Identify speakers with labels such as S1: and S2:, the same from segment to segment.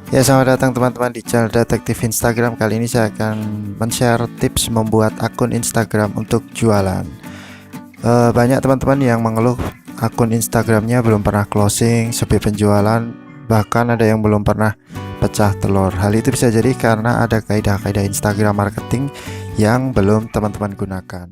S1: Ya, selamat datang teman-teman di channel Detektif Instagram. Kali ini saya akan men-share tips membuat akun Instagram untuk jualan. Banyak teman-teman yang mengeluh akun Instagramnya belum pernah closing, sepi penjualan, bahkan ada yang belum pernah pecah telur. Hal itu bisa jadi karena ada kaidah-kaidah Instagram marketing yang belum teman-teman gunakan.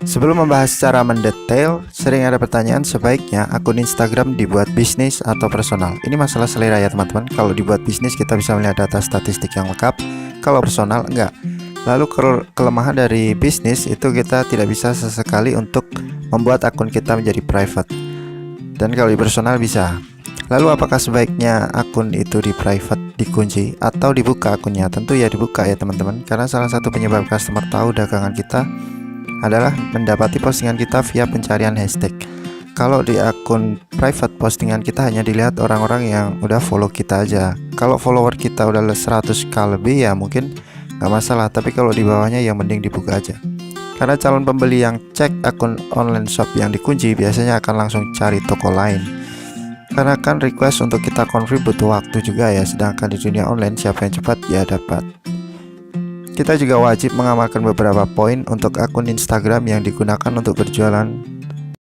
S1: Sebelum membahas secara mendetail, sering ada pertanyaan sebaiknya akun Instagram dibuat bisnis atau personal. Ini masalah selera ya teman-teman. Kalau dibuat bisnis kita bisa melihat data statistik yang lengkap, kalau personal enggak. Lalu kelemahan dari bisnis itu kita tidak bisa sesekali untuk membuat akun kita menjadi private. Dan kalau di personal bisa. Lalu apakah sebaiknya akun itu di private, dikunci, atau dibuka akunnya? Tentu ya dibuka ya teman-teman, karena salah satu penyebab customer tahu dagangan kita adalah mendapati postingan kita via pencarian hashtag. Kalau di akun private, postingan kita hanya dilihat orang-orang yang udah follow kita aja. Kalau follower kita udah 100k lebih ya mungkin nggak masalah, tapi kalau di bawahnya ya mending dibuka aja. Karena calon pembeli yang cek akun online shop yang dikunci biasanya akan langsung cari toko lain. Karena kan request untuk kita confirm butuh waktu juga ya, sedangkan di dunia online siapa yang cepat ya dapat. Kita juga wajib mengamalkan beberapa poin untuk akun Instagram yang digunakan untuk berjualan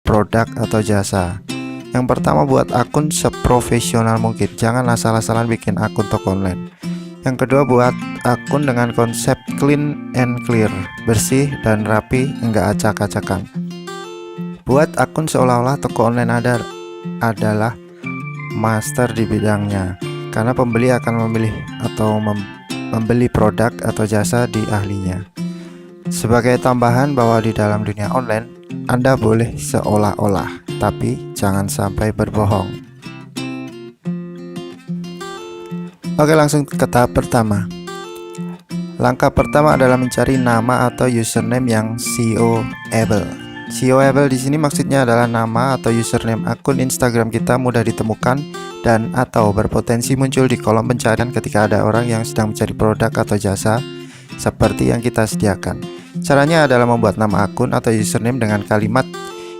S1: produk atau jasa. Yang pertama, buat akun seprofesional mungkin. Jangan asal-asalan bikin akun toko online. Yang kedua, buat akun dengan konsep clean and clear, bersih dan rapi, enggak acak-acakan. Buat akun seolah-olah toko online adalah master di bidangnya, karena pembeli akan memilih atau membeli produk atau jasa di ahlinya. Sebagai tambahan bahwa di dalam dunia online Anda boleh seolah-olah, tapi jangan sampai berbohong. Oke, langsung ke tahap pertama. Langkah pertama adalah mencari nama atau username yang SEO-able. SEO-able di sini maksudnya adalah nama atau username akun Instagram kita mudah ditemukan dan atau berpotensi muncul di kolom pencarian ketika ada orang yang sedang mencari produk atau jasa seperti yang kita sediakan. Caranya adalah membuat nama akun atau username dengan kalimat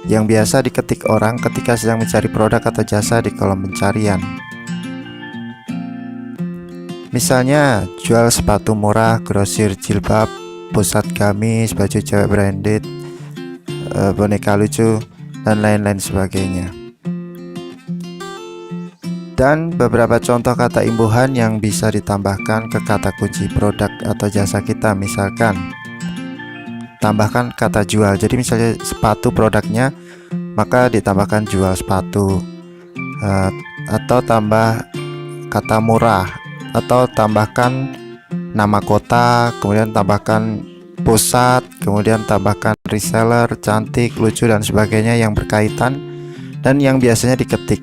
S1: yang biasa diketik orang ketika sedang mencari produk atau jasa di kolom pencarian. Misalnya, jual sepatu murah, grosir jilbab, pusat gamis, baju cewek branded, boneka lucu, dan lain-lain sebagainya. Dan beberapa contoh kata imbuhan yang bisa ditambahkan ke kata kunci produk atau jasa kita. Misalkan tambahkan kata jual. Jadi misalnya sepatu produknya, maka ditambahkan jual sepatu. Atau tambah kata murah, atau tambahkan nama kota, kemudian tambahkan pusat, kemudian tambahkan reseller, cantik, lucu, dan sebagainya yang berkaitan dan yang biasanya diketik.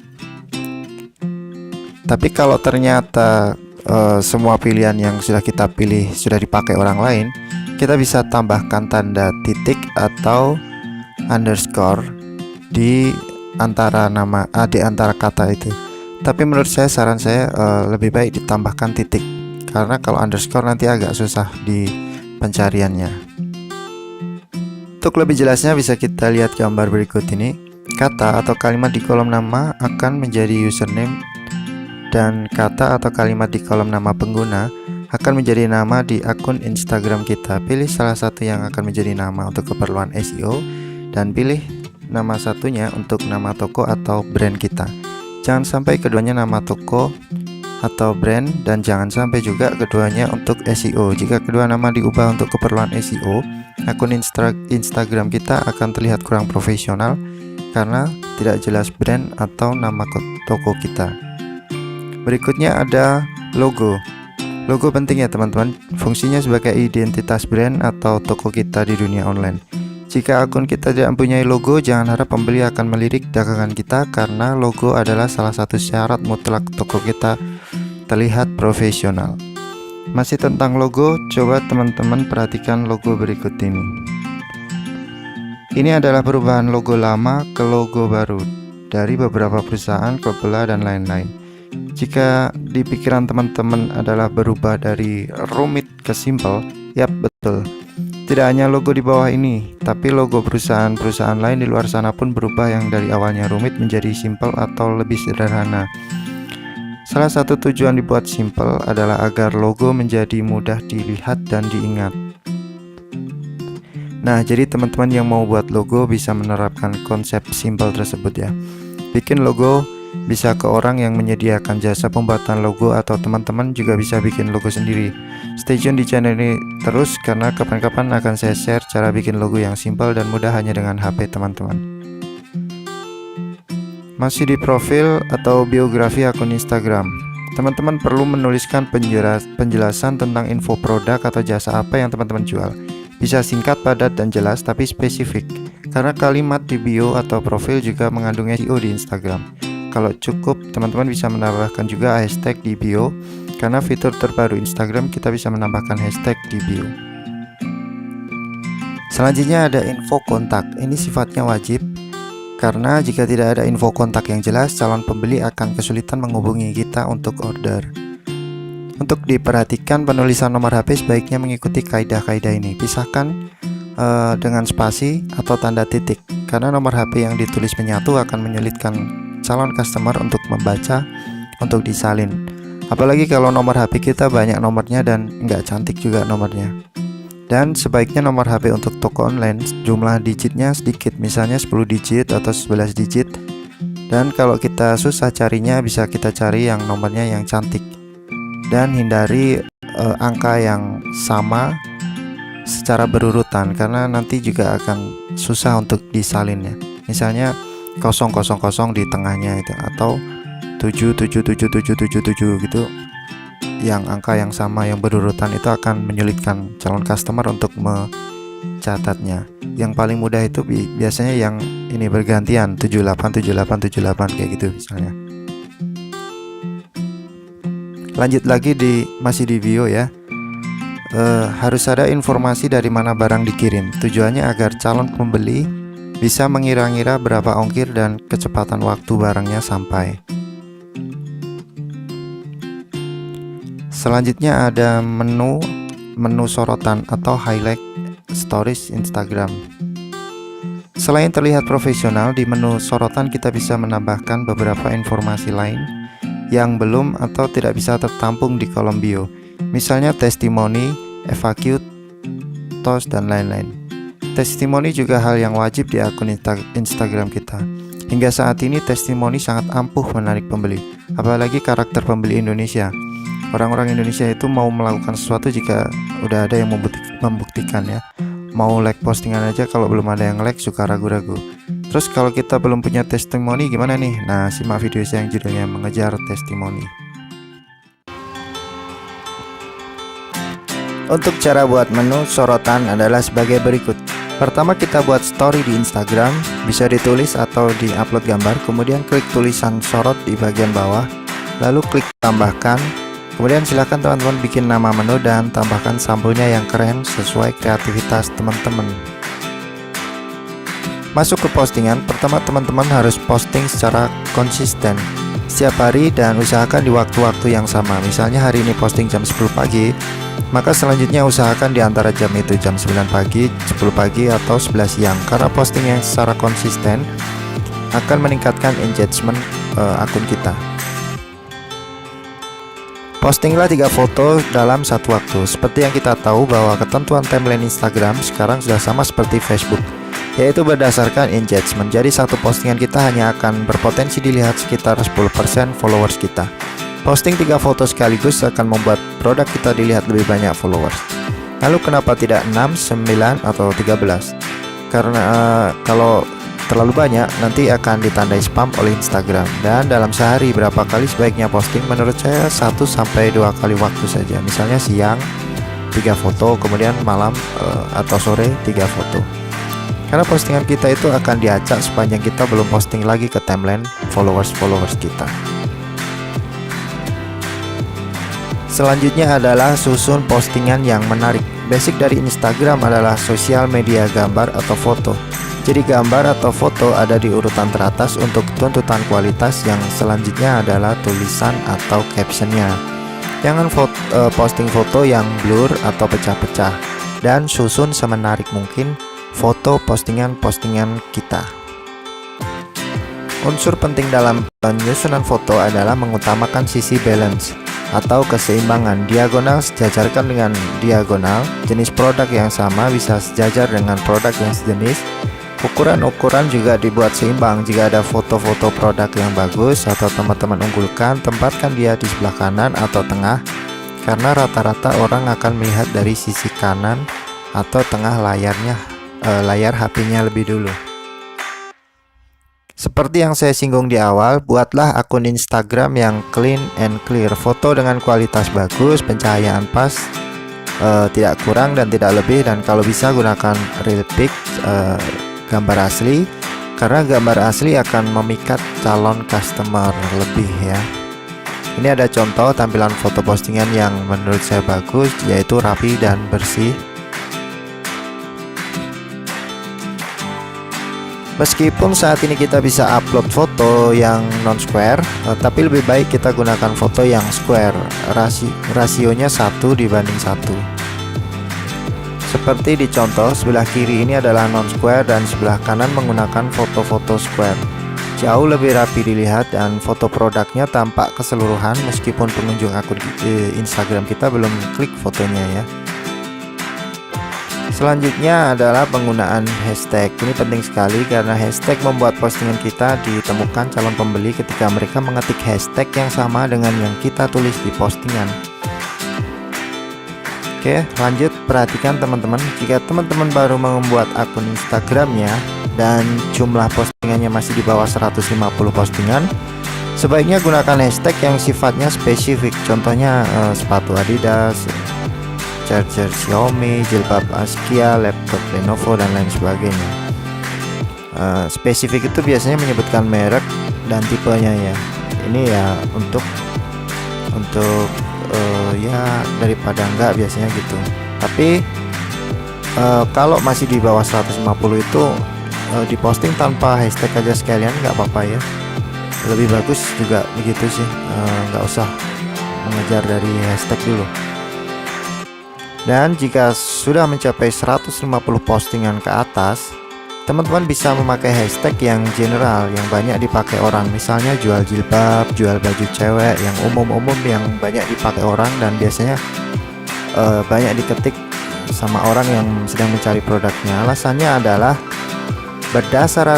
S1: Tapi kalau ternyata semua pilihan yang sudah kita pilih sudah dipakai orang lain, kita bisa tambahkan tanda titik atau underscore di antara di antara kata itu. Tapi menurut saya, saran saya lebih baik ditambahkan titik, karena kalau underscore nanti agak susah di pencariannya. Untuk lebih jelasnya bisa kita lihat gambar berikut ini. Kata atau kalimat di kolom nama akan menjadi username, dan kata atau kalimat di kolom nama pengguna akan menjadi nama di akun Instagram kita. Pilih salah satu yang akan menjadi nama untuk keperluan SEO dan pilih nama satunya untuk nama toko atau brand kita. Jangan sampai keduanya nama toko atau brand, dan jangan sampai juga keduanya untuk SEO. Jika kedua nama diubah untuk keperluan SEO, akun Instagram kita akan terlihat kurang profesional karena tidak jelas brand atau nama toko kita. Berikutnya ada logo. Logo penting ya teman-teman. Fungsinya sebagai identitas brand atau toko kita di dunia online. Jika akun kita tidak mempunyai logo, jangan harap pembeli akan melirik dagangan kita, karena logo adalah salah satu syarat mutlak toko kita terlihat profesional. Masih tentang logo, coba teman-teman perhatikan logo berikut ini. Ini adalah perubahan logo lama ke logo baru. dari beberapa perusahaan, klub bola, dan lain-lain. Jika di pikiran teman-teman adalah berubah dari rumit ke simpel, yap betul. Tidak hanya logo di bawah ini, tapi logo perusahaan-perusahaan lain di luar sana pun berubah yang dari awalnya rumit menjadi simpel atau lebih sederhana. Salah satu tujuan dibuat simpel adalah agar logo menjadi mudah dilihat dan diingat. Nah, jadi teman-teman yang mau buat logo bisa menerapkan konsep simpel tersebut ya. Bikin logo bisa ke orang yang menyediakan jasa pembuatan logo, atau teman-teman juga bisa bikin logo sendiri. Stay tune di channel ini terus karena kapan-kapan akan saya share cara bikin logo yang simpel dan mudah hanya dengan HP teman-teman. Masih di profil atau biografi akun Instagram, teman-teman perlu menuliskan penjelasan tentang info produk atau jasa apa yang teman-teman jual. Bisa singkat, padat, dan jelas, tapi spesifik. Karena kalimat di bio atau profil juga mengandung SEO di Instagram. Kalau cukup, teman-teman bisa menambahkan juga hashtag di bio. Karena fitur terbaru Instagram, kita bisa menambahkan hashtag di bio. Selanjutnya ada info kontak. Ini sifatnya wajib, karena jika tidak ada info kontak yang jelas, calon pembeli akan kesulitan menghubungi kita untuk order. Untuk diperhatikan, penulisan nomor HP sebaiknya mengikuti kaidah-kaidah ini. Pisahkan dengan spasi atau tanda titik, karena nomor HP yang ditulis menyatu akan menyulitkan calon customer untuk membaca, untuk disalin. Apalagi kalau nomor HP kita banyak nomornya dan nggak cantik juga nomornya. Dan sebaiknya nomor HP untuk toko online jumlah digitnya sedikit, misalnya 10 digit atau 11 digit. Dan kalau kita susah carinya, bisa kita cari yang nomornya yang cantik. Dan hindari angka yang sama secara berurutan, karena nanti juga akan susah untuk disalin ya. Misalnya 000 di tengahnya itu, atau 7777777 gitu. Yang angka yang sama yang berurutan itu akan menyulitkan calon customer untuk mencatatnya. Yang paling mudah itu biasanya yang ini bergantian 787878 kayak gitu misalnya. Lanjut lagi masih di bio ya. Harus ada informasi dari mana barang dikirim. Tujuannya agar calon pembeli bisa mengira-ngira berapa ongkir dan kecepatan waktu barangnya sampai. Selanjutnya ada menu sorotan atau highlight stories Instagram. Selain terlihat profesional, di menu sorotan kita bisa menambahkan beberapa informasi lain yang belum atau tidak bisa tertampung di kolom bio. Misalnya testimoni, FAQ, tos, dan lain-lain. Testimoni juga hal yang wajib di akun Instagram kita. Hingga saat ini testimoni sangat ampuh menarik pembeli, apalagi karakter pembeli Indonesia. Orang-orang Indonesia itu mau melakukan sesuatu jika udah ada yang membuktikan ya. Mau like postingan aja, kalau belum ada yang like suka ragu-ragu. Terus kalau kita belum punya testimoni gimana nih? Nah, simak video saya yang judulnya Mengejar Testimoni. Untuk cara buat menu sorotan adalah sebagai berikut. Pertama, kita buat story di Instagram, bisa ditulis atau di-upload gambar, kemudian klik tulisan sorot di bagian bawah, lalu klik tambahkan. Kemudian silakan teman-teman bikin nama menu dan tambahkan sampulnya yang keren sesuai kreativitas teman-teman. Masuk ke postingan, pertama teman-teman harus posting secara konsisten setiap hari dan usahakan di waktu-waktu yang sama. Misalnya hari ini posting jam 10 pagi, maka selanjutnya usahakan di antara jam itu, jam 9 pagi, 10 pagi, atau 11 siang. Karena posting yang secara konsisten akan meningkatkan engagement akun kita. Postinglah 3 foto dalam satu waktu. Seperti yang kita tahu bahwa ketentuan timeline Instagram sekarang sudah sama seperti Facebook, yaitu berdasarkan engagement. Jadi satu postingan kita hanya akan berpotensi dilihat sekitar 10% followers kita. Posting 3 foto sekaligus akan membuat produk kita dilihat lebih banyak followers. Lalu kenapa tidak 6, 9, atau 13? Karena kalau terlalu banyak nanti akan ditandai spam oleh Instagram. Dan dalam sehari berapa kali sebaiknya posting? Menurut saya 1-2 kali waktu saja. Misalnya siang 3 foto, kemudian malam atau sore 3 foto. Karena postingan kita itu akan diacak sepanjang kita belum posting lagi ke timeline followers kita. Selanjutnya adalah susun postingan yang menarik. Basic dari Instagram adalah sosial media gambar atau foto. Jadi gambar atau foto ada di urutan teratas untuk tuntutan kualitas, yang selanjutnya adalah tulisan atau captionnya. Jangan posting foto yang blur atau pecah-pecah, dan susun semenarik mungkin foto postingan-postingan kita. Unsur penting dalam penyusunan foto adalah mengutamakan sisi balance atau keseimbangan. Diagonal sejajarkan dengan diagonal. Jenis produk yang sama bisa sejajar dengan produk yang sejenis. Ukuran-ukuran juga dibuat seimbang. Jika ada foto-foto produk yang bagus atau teman-teman unggulkan, tempatkan dia di sebelah kanan atau tengah, karena rata-rata orang akan melihat dari sisi kanan atau tengah layar HP-nya lebih dulu. Seperti yang saya singgung di awal, buatlah akun Instagram yang clean and clear. Foto dengan kualitas bagus, pencahayaan pas, tidak kurang dan tidak lebih, dan kalau bisa gunakan real pic, gambar asli, karena gambar asli akan memikat calon customer lebih ya. Ini ada contoh tampilan foto postingan yang menurut saya bagus, yaitu rapi dan bersih. Meskipun saat ini kita bisa upload foto yang non-square, tapi lebih baik kita gunakan foto yang square. Rasionya 1:1. Seperti di contoh, sebelah kiri ini adalah non-square dan sebelah kanan menggunakan foto-foto square. Jauh lebih rapi dilihat dan foto produknya tampak keseluruhan meskipun pengunjung akun Instagram kita belum klik fotonya ya. Selanjutnya adalah penggunaan hashtag. Ini penting sekali karena hashtag membuat postingan kita ditemukan calon pembeli ketika mereka mengetik hashtag yang sama dengan yang kita tulis di postingan. Oke, lanjut, perhatikan teman-teman. Jika teman-teman baru membuat akun Instagramnya dan jumlah postingannya masih di bawah 150 postingan, sebaiknya gunakan hashtag yang sifatnya spesifik. Contohnya sepatu Adidas, charger Xiaomi, jilbab Askia, laptop Lenovo, dan lain sebagainya. Spesifik itu biasanya menyebutkan merek dan tipenya ya. Ini ya untuk ya daripada enggak biasanya gitu. Tapi kalau masih di bawah 150 itu diposting tanpa hashtag aja sekalian, nggak apa-apa ya. Lebih bagus juga begitu sih, nggak usah mengejar dari hashtag dulu. Dan jika sudah mencapai 150 postingan ke atas, teman-teman bisa memakai hashtag yang general, yang banyak dipakai orang. Misalnya jual jilbab, jual baju cewek, yang umum-umum yang banyak dipakai orang dan biasanya banyak diketik sama orang yang sedang mencari produknya. Alasannya adalah berdasar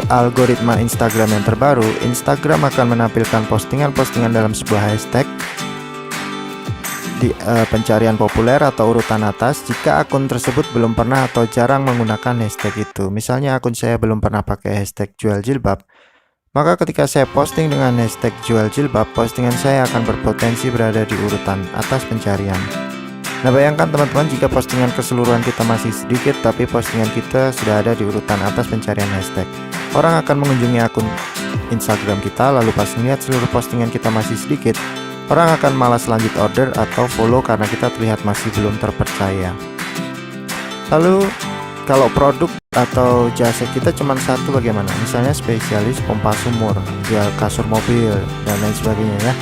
S1: algoritma Instagram yang terbaru, Instagram akan menampilkan postingan-postingan dalam sebuah hashtag di pencarian populer atau urutan atas jika akun tersebut belum pernah atau jarang menggunakan hashtag itu. Misalnya akun saya belum pernah pakai hashtag jual jilbab, maka ketika saya posting dengan hashtag jual jilbab, postingan saya akan berpotensi berada di urutan atas pencarian. Nah, bayangkan teman-teman jika postingan keseluruhan kita masih sedikit tapi postingan kita sudah ada di urutan atas pencarian hashtag. Orang akan mengunjungi akun Instagram kita, lalu pas melihat seluruh postingan kita masih sedikit, orang akan malas lanjut order atau follow karena kita terlihat masih belum terpercaya. Lalu kalau produk atau jasa kita cuma satu bagaimana? Misalnya spesialis pompa sumur, jual kasur mobil, dan lain sebagainya ya.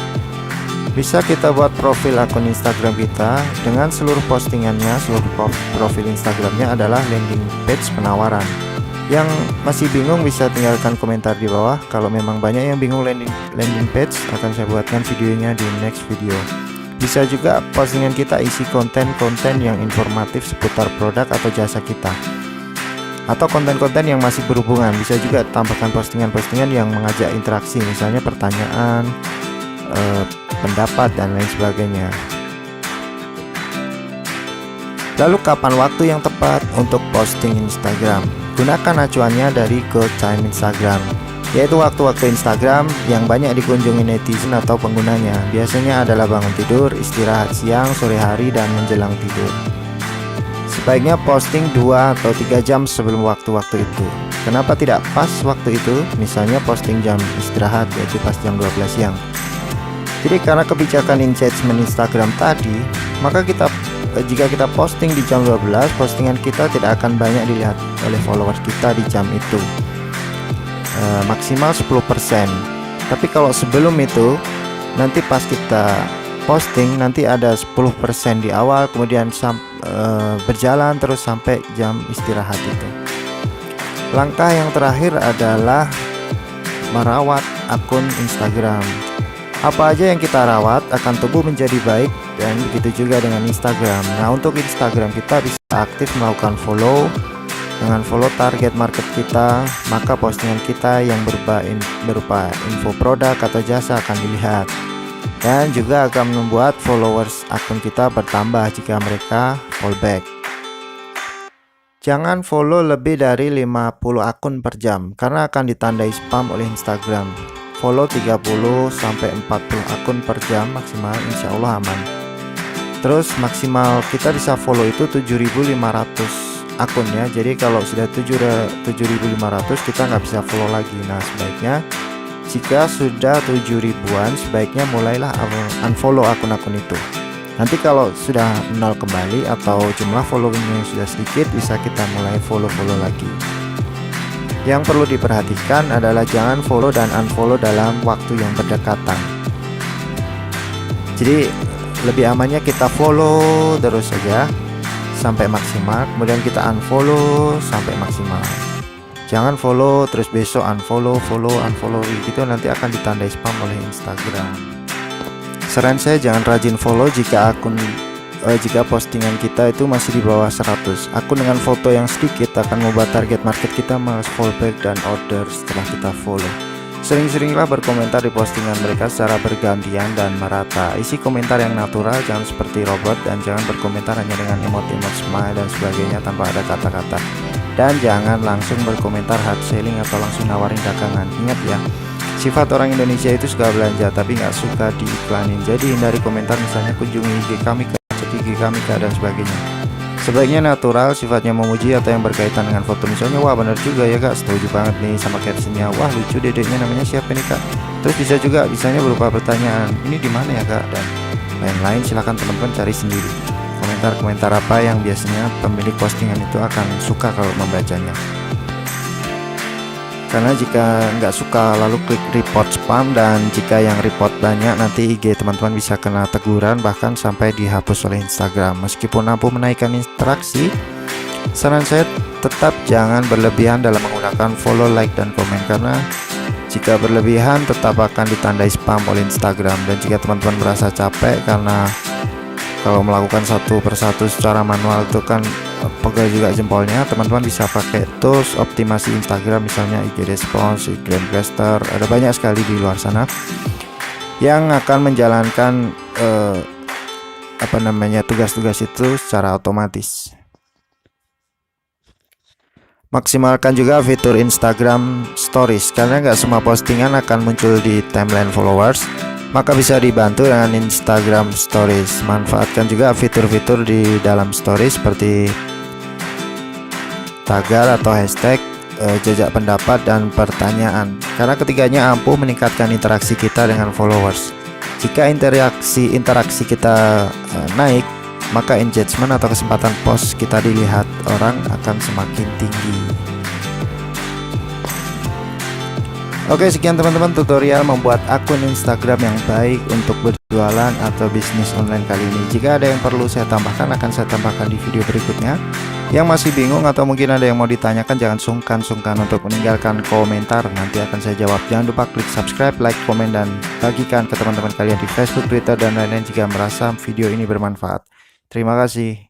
S1: Bisa kita buat profil akun Instagram kita dengan seluruh postingannya, seluruh profil Instagramnya adalah landing page penawaran. Yang masih bingung bisa tinggalkan komentar di bawah. Kalau memang banyak yang bingung landing page, akan saya buatkan videonya di next video. Bisa juga postingan kita isi konten-konten yang informatif seputar produk atau jasa kita, atau konten-konten yang masih berhubungan. Bisa juga tambahkan postingan-postingan yang mengajak interaksi, misalnya pertanyaan, pendapat, dan lain sebagainya. Lalu kapan waktu yang tepat untuk posting Instagram? Gunakan acuannya dari Go Time Instagram, yaitu waktu-waktu Instagram yang banyak dikunjungi netizen atau penggunanya. Biasanya adalah bangun tidur, istirahat siang, sore hari, dan menjelang tidur. Sebaiknya posting 2 atau 3 jam sebelum waktu-waktu itu. Kenapa tidak pas waktu itu? Misalnya posting jam istirahat, yaitu pas jam 12 siang. Jadi karena kebijakan engagement Instagram tadi, maka jika kita posting di jam 12, postingan kita tidak akan banyak dilihat. oleh followers kita di jam itu. Maksimal 10%. Tapi kalau sebelum itu, nanti pas kita posting nanti ada 10% di awal, kemudian berjalan terus sampai jam istirahat itu. Langkah yang terakhir adalah merawat akun Instagram. Apa aja yang kita rawat akan tumbuh menjadi baik, dan begitu juga dengan Instagram. Nah, untuk Instagram kita bisa aktif melakukan follow. Dengan follow target market kita, maka postingan kita yang berupa info produk atau jasa akan dilihat, dan juga akan membuat followers akun kita bertambah jika mereka fallback. Jangan follow lebih dari 50 akun per jam karena akan ditandai spam oleh Instagram. Follow 30-40 akun per jam maksimal, insya Allah aman. Terus maksimal kita bisa follow itu 7.500 akun ya. Jadi kalau sudah 7.500 kita nggak bisa follow lagi. Nah, sebaiknya jika sudah 7.000-an sebaiknya mulailah unfollow akun-akun itu. Nanti kalau sudah 0 kembali atau jumlah followingnya sudah sedikit, bisa kita mulai follow lagi. Yang perlu diperhatikan adalah jangan follow dan unfollow dalam waktu yang berdekatan. Jadi lebih amannya kita follow terus saja sampai maksimal, kemudian kita unfollow sampai maksimal. Jangan follow terus besok unfollow gitu, nanti akan ditandai spam oleh Instagram. Saran saya jangan rajin follow jika postingan kita itu masih di bawah 100. Akun dengan foto yang sedikit akan membuat target market kita malas fallback dan order setelah kita follow. Sering-seringlah berkomentar di postingan mereka secara bergantian dan merata. Isi komentar yang natural, jangan seperti robot, dan jangan berkomentar hanya dengan emot-emot smile dan sebagainya tanpa ada kata-kata. Dan jangan langsung berkomentar hard selling atau langsung nawarin dagangan. Ingat ya, sifat orang Indonesia itu suka belanja tapi nggak suka diiklanin. Jadi hindari komentar misalnya kunjungi IG kami, cek IG kami dan sebagainya. Sebaiknya natural, sifatnya memuji atau yang berkaitan dengan foto. Misalnya, wah bener juga ya kak, setuju banget nih sama captionnya, wah lucu dedeknya, namanya siapa nih kak. Terus bisa juga bisanya berupa pertanyaan, ini di mana ya kak, dan lain-lain. Silahkan teman-teman cari sendiri komentar-komentar apa yang biasanya pemilik postingan itu akan suka kalau membacanya. Karena jika nggak suka lalu klik report spam, dan jika yang report banyak nanti IG teman-teman bisa kena teguran bahkan sampai dihapus oleh Instagram. Meskipun mampu menaikkan interaksi, saran saya tetap jangan berlebihan dalam menggunakan follow, like, dan komen, karena jika berlebihan tetap akan ditandai spam oleh Instagram. Dan jika teman-teman merasa capek karena kalau melakukan satu persatu secara manual itu kan pegel juga jempolnya, teman-teman bisa pakai tools optimasi Instagram, misalnya IG Response, IG Blaster. Ada banyak sekali di luar sana yang akan menjalankan tugas-tugas itu secara otomatis. Maksimalkan juga fitur Instagram Stories, karena nggak semua postingan akan muncul di timeline followers, maka bisa dibantu dengan Instagram Stories. Manfaatkan juga fitur-fitur di dalam Stories seperti tagar atau hashtag, jejak pendapat, dan pertanyaan, karena ketiganya ampuh meningkatkan interaksi kita dengan followers. Jika interaksi kita naik, maka engagement atau kesempatan post kita dilihat orang akan semakin tinggi. Oke, sekian teman-teman tutorial membuat akun Instagram yang baik untuk berjualan atau bisnis online kali ini. Jika ada yang perlu saya tambahkan, akan saya tambahkan di video berikutnya. Yang masih bingung atau mungkin ada yang mau ditanyakan, jangan sungkan untuk meninggalkan komentar, nanti akan saya jawab. Jangan lupa klik subscribe, like, komen, dan bagikan ke teman-teman kalian di Facebook, Twitter, dan lain-lain jika merasa video ini bermanfaat. Terima kasih.